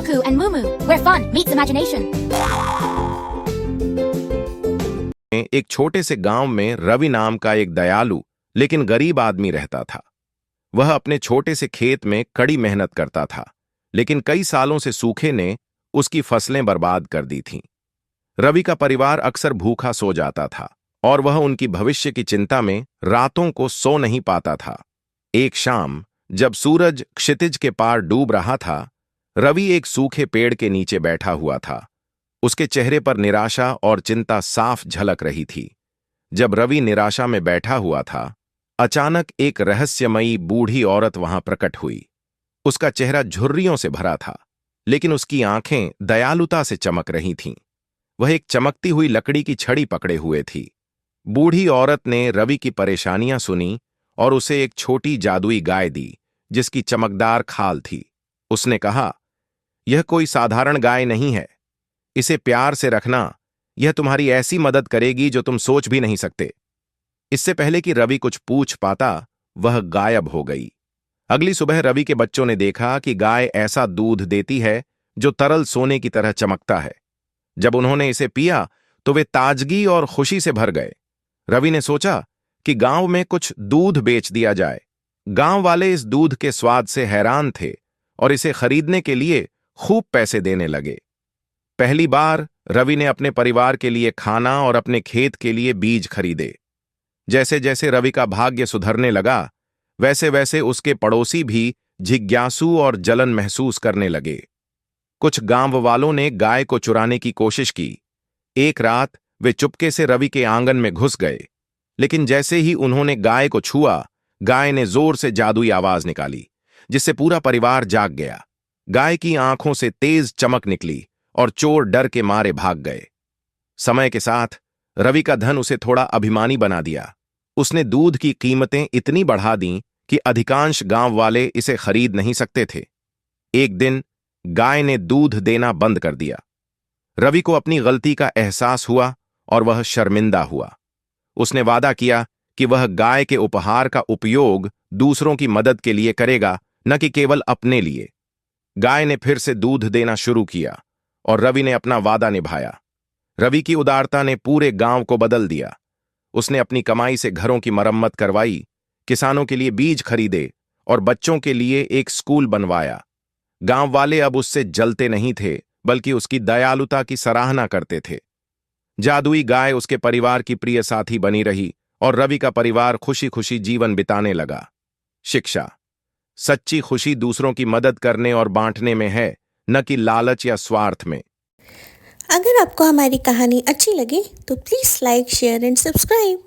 Goku and Mumu, where fun meets imagination. एक छोटे से गांव में रवि नाम का एक दयालु लेकिन गरीब आदमी रहता था। वह अपने छोटे से खेत में कड़ी मेहनत करता था, लेकिन कई सालों से सूखे ने उसकी फसलें बर्बाद कर दी थीं। रवि का परिवार अक्सर भूखा सो जाता था और वह उनकी भविष्य की चिंता में रातों को सो नहीं पाता था। एक शाम जब सूरज क्षितिज के पार डूब रहा था, रवि एक सूखे पेड़ के नीचे बैठा हुआ था। उसके चेहरे पर निराशा और चिंता साफ झलक रही थी। जब रवि निराशा में बैठा हुआ था, अचानक एक रहस्यमयी बूढ़ी औरत वहां प्रकट हुई। उसका चेहरा झुर्रियों से भरा था, लेकिन उसकी आंखें दयालुता से चमक रही थीं। वह एक चमकती हुई लकड़ी की छड़ी पकड़े हुए थी। बूढ़ी औरत ने रवि की परेशानियां सुनी और उसे एक छोटी जादुई गाय दी, जिसकी चमकदार खाल थी। उसने कहा, यह कोई साधारण गाय नहीं है। इसे प्यार से रखना, यह तुम्हारी ऐसी मदद करेगी जो तुम सोच भी नहीं सकते। इससे पहले कि रवि कुछ पूछ पाता, वह गायब हो गई। अगली सुबह रवि के बच्चों ने देखा कि गाय ऐसा दूध देती है जो तरल सोने की तरह चमकता है। जब उन्होंने इसे पिया तो वे ताजगी और खुशी से भर गए। रवि ने सोचा कि गांव में कुछ दूध बेच दिया जाए। गांव वाले इस दूध के स्वाद से हैरान थे और इसे खरीदने के लिए खूब पैसे देने लगे। पहली बार रवि ने अपने परिवार के लिए खाना और अपने खेत के लिए बीज खरीदे। जैसे जैसे रवि का भाग्य सुधरने लगा, वैसे वैसे उसके पड़ोसी भी जिज्ञासु और जलन महसूस करने लगे। कुछ गांव वालों ने गाय को चुराने की कोशिश की। एक रात वे चुपके से रवि के आंगन में घुस गए, लेकिन जैसे ही उन्होंने गाय को छुआ, गाय ने जोर से जादुई आवाज निकाली, जिससे पूरा परिवार जाग गया। गाय की आंखों से तेज चमक निकली और चोर डर के मारे भाग गए। समय के साथ रवि का धन उसे थोड़ा अभिमानी बना दिया। उसने दूध की कीमतें इतनी बढ़ा दीं कि अधिकांश गांव वाले इसे खरीद नहीं सकते थे। एक दिन गाय ने दूध देना बंद कर दिया। रवि को अपनी गलती का एहसास हुआ और वह शर्मिंदा हुआ। उसने वादा किया कि वह गाय के उपहार का उपयोग दूसरों की मदद के लिए करेगा, न कि केवल अपने लिए। गाय ने फिर से दूध देना शुरू किया और रवि ने अपना वादा निभाया। रवि की उदारता ने पूरे गांव को बदल दिया। उसने अपनी कमाई से घरों की मरम्मत करवाई, किसानों के लिए बीज खरीदे और बच्चों के लिए एक स्कूल बनवाया। गांव वाले अब उससे जलते नहीं थे, बल्कि उसकी दयालुता की सराहना करते थे। जादुई गाय उसके परिवार की प्रिय साथी बनी रही और रवि का परिवार खुशी खुशी जीवन बिताने लगा। शिक्षा: सच्ची खुशी दूसरों की मदद करने और बांटने में है, न कि लालच या स्वार्थ में। अगर आपको हमारी कहानी अच्छी लगे तो please like, share and subscribe.